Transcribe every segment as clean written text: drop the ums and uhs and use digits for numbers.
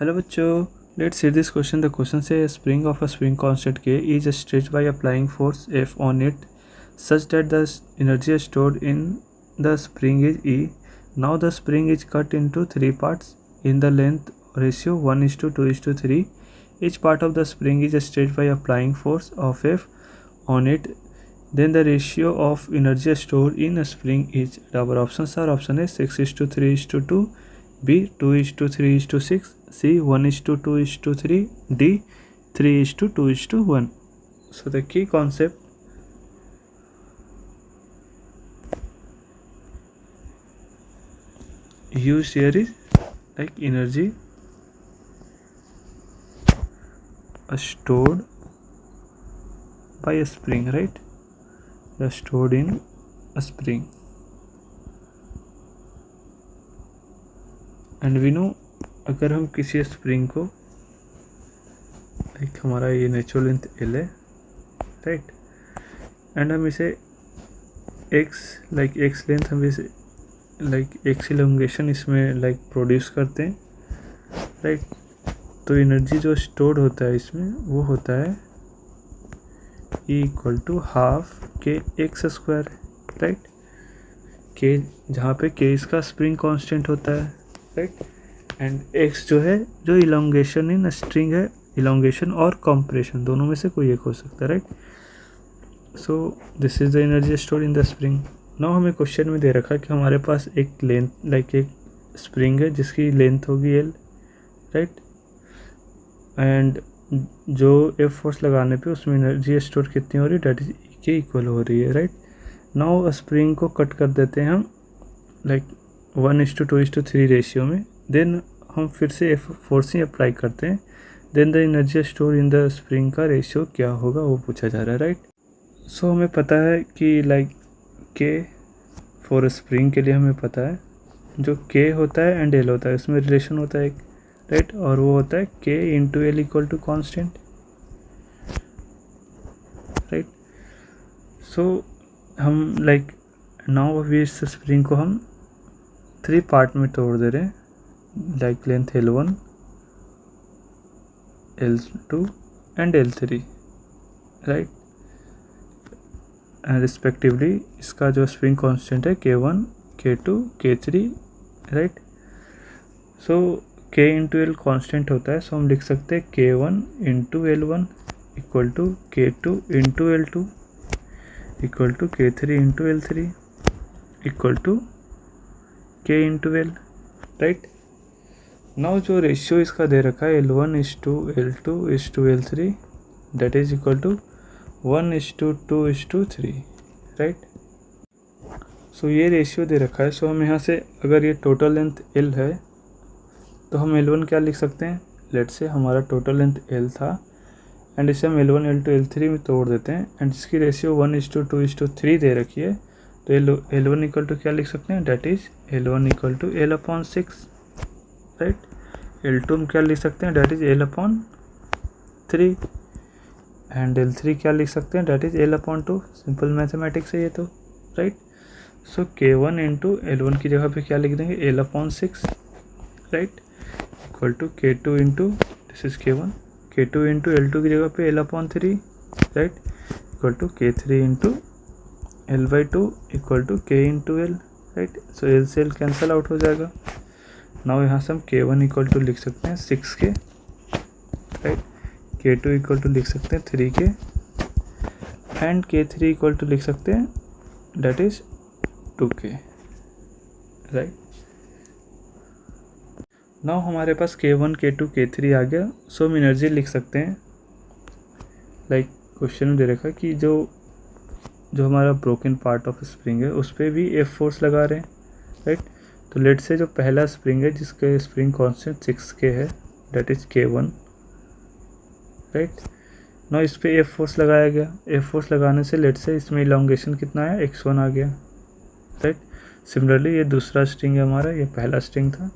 Hello बच्चों, let's see this question. The question say spring of a spring constant K is stretched by applying force F on it such that the energy stored in the spring is E. Now the spring is cut into three parts in the length ratio 1:2:3. Each part of the spring is stretched by applying force of F on it. Then the ratio of energy stored in a spring is. Our options are option A 6:3:2, B 2:3:6, C 1:2:3, D 3:2:1. So the key concept used here is like energy stored by a spring, right? Stored in a spring, and we know अगर हम किसी spring को like हमारा ये natural length L है, right, and हम इसे x length हम इसे x इलोंगेशन इसमें प्रोड्यूस करते हैं, राइट. तो एनर्जी जो स्टोर्ड होता है इसमें वो होता है E = half kx², right. k जहाँ पे k इसका स्प्रिंग कांस्टेंट होता है, राइट, एंड x जो है जो इलोंगेशन इन स्ट्रिंग है. इलोंगेशन और कंप्रेशन दोनों में से कोई एक हो सकता है, right. So this is the energy stored in the spring. Now हमें क्वेश्चन में दे रखा है कि हमारे पास एक लेंथ एक स्प्रिंग है जिसकी लेंथ होगी L, राइट, एंड जो F फोर्स लगाने पे उसमें एनर्जी स्टोर कितनी हो रही है, डेट इज E के इक्वल हो रही है, राइट. नाउ स्प्रिंग को कट कर देते हैं हम 1:2:3 रेशियो में. देन हम फिर से F फोर्सिंग अप्लाई करते हैं. Then the energy store in the spring का रेशियो क्या होगा वो पूछा जा रहा है, राइट. सो हमें पता है कि K फॉर स्प्रिंग के लिए हमें पता है जो K होता है एंड L होता है उसमें रिलेशन होता है एक, राइट, और वो होता है K × L = constant, right. So हम नाउ अभी इस स्प्रिंग को हम 3 पार्ट में तोड़ दे रहे हैं, length L1, L2 and L3, right, and respectively इसका जो स्प्रिंग कांस्टेंट है K1, K2, K3, राइट. सो K × L कांस्टेंट होता है, सो हम लिख सकते हैं K1 × L1 = K2 × L2 = K3 × L3 = K × L, right. Now जो रेशियो इसका दे रखा है L1:L2:L3 that is equal to 1:2:3, right. So ये रेशियो दे रखा है. सो हम यहाँ से अगर ये टोटल लेंथ L है तो हम L1 क्या लिख सकते हैं. लेट से हमारा टोटल लेंथ L था एंड इसे हम L1, L2, L3 में तोड़ देते हैं एंड जिसकी रेशियो 1:2:3 दे रखी है. तो L1 = क्या लिख सकते हैं, date is L1 = L/6, right. L2 हम क्या लिख सकते हैं, date is L/3 and L3 क्या लिख सकते हैं, date is L/2. Simple mathematics है ये तो, राइट. सो K1 × L1 की जगह पे क्या लिख देंगे, L/6, right, equal to K2 this is K1, K2 × L2 की जगह पे L/3, right, equal to K3 × L/2 equal to K × L, right. So L से L कैंसिल आउट हो जाएगा. नाउ यहाँ से हम K1 = लिख सकते हैं 6K, राइट, K2 = लिख सकते हैं 3K एंड K3 = लिख सकते हैं date is 2K, right. Now हमारे पास K1, K2, K3 आ गया. सो हम एनर्जी लिख सकते हैं क्वेश्चन में दे रखा कि जो हमारा ब्रोकन पार्ट ऑफ स्प्रिंग है उस पर भी F फोर्स लगा रहे हैं, राइट. तो लेट से जो पहला स्प्रिंग है जिसके स्प्रिंग कांस्टेंट 6K है डेट इज K1, राइट. ना इस पे F फोर्स लगाया गया. F फोर्स लगाने से लेट से इसमें इलोंगेशन कितना है, x1 आ गया, राइट. सिमिलरली ये दूसरा स्ट्रिंग है हमारा, ये पहला स्ट्रिंग था,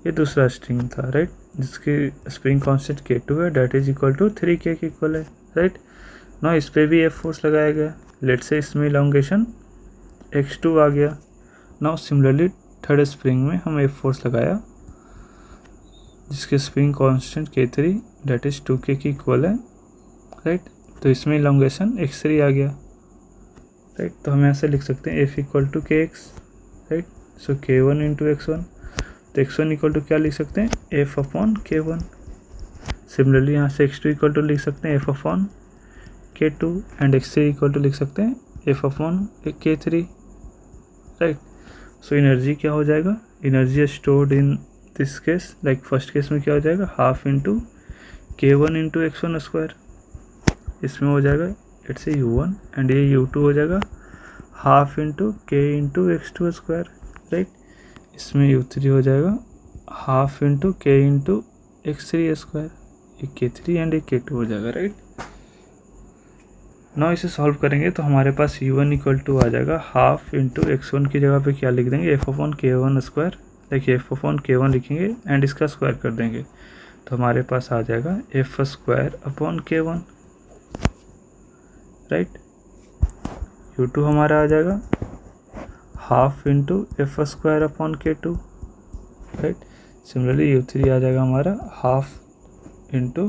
ये दूसरा स्ट्रिंग था, राइट, जिसकी स्प्रिंग कांस्टेंट K2 है that is equal to 3K के इक्वल है, राइट. ना इस पे भी F फोर्स लगाया गया. लेट से इसमें इलोंगेशन x2 आ गया. नाउ सिमिलरली थर्ड स्प्रिंग में हम F फोर्स लगाया जिसके spring constant K3 date is 2K की इक्वल है, राइट। तो इसमें इलोंगेशन x3 आ गया, राइट। तो हम यहाँ से लिख सकते हैं F equal to KX, right. So K1 into x1, तो x1 इक्वल टू क्या लिख सकते हैं, F अपॉन K1। सिमिलरली यहाँ से x2 इक्वल टू लिख सकते हैं F upon K2 and x3 equal to लिख सकते हैं F upon K3, right. So energy क्या हो जाएगा, energy stored in this case, like first case में क्या हो जाएगा, half into K1 into x1 square, इसमें हो जाएगा लेट्स से U1 एंड ये U2 हो जाएगा half into K into x2 square, right. इसमें U3 हो जाएगा half into K into x3 square, ये K3 एंड ये K2 हो जाएगा, राइट। नाउ इसे सॉल्व करेंगे तो हमारे पास U1 इक्वल टू आ जाएगा हाफ इंटू x1 की जगह पे क्या लिख देंगे, F अपॉन K1 स्क्वायर, देखिए F अपॉन K1 लिखेंगे एंड इसका स्क्वायर कर देंगे, तो हमारे पास आ जाएगा F square upon K1, right. U2 हमारा आ जाएगा half into F square upon K2, right. Similarly U3 आ जाएगा हमारा half into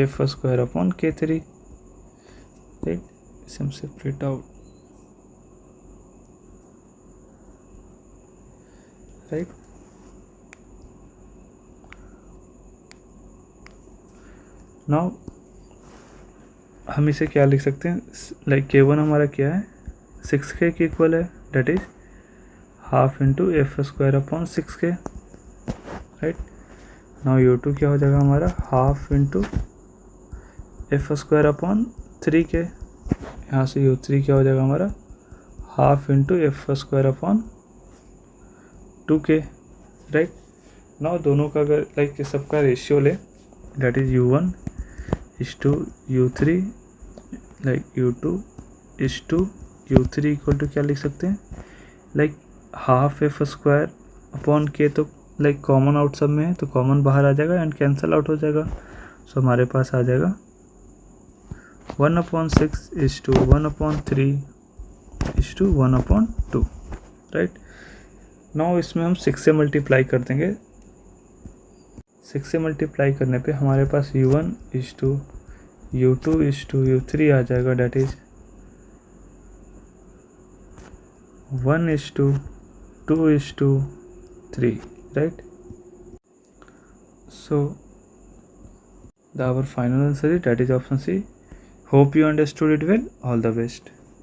F square upon K3, right. इसे हम सेपरेट आउट, राइट। नाउ हम इसे क्या लिख सकते हैं, लाइक K1 हमारा क्या है, 6K की इक्वल है, that is half into F square upon 6K, right. Now U2 क्या हो जाएगा हमारा, half into F square upon 3K, यहाँ से U3 क्या हो जाएगा हमारा, हाफ इंटू F स्क्वायर अपॉन 2K, राइट। नाउ दोनों का अगर लाइक सबका रेशियो ले, that is U1 is to U3, like U2 is to U3 equal to क्या लिख सकते हैं, like half F square upon K, तो लाइक कॉमन आउट सब में है तो कॉमन बाहर आ जाएगा एंड कैंसिल आउट हो जाएगा, सो हमारे पास आ जाएगा 1/6 is to 1/3 is to 1/2, right. Now इसमें हम 6 से मल्टीप्लाई कर देंगे, 6 से मल्टीप्लाई करने पे हमारे पास U1 is to U2 is to U3 आ जाएगा, that is 1 is to 2 is to 3, right? So our final answer is that is option C. Hope you understood it well. All the best.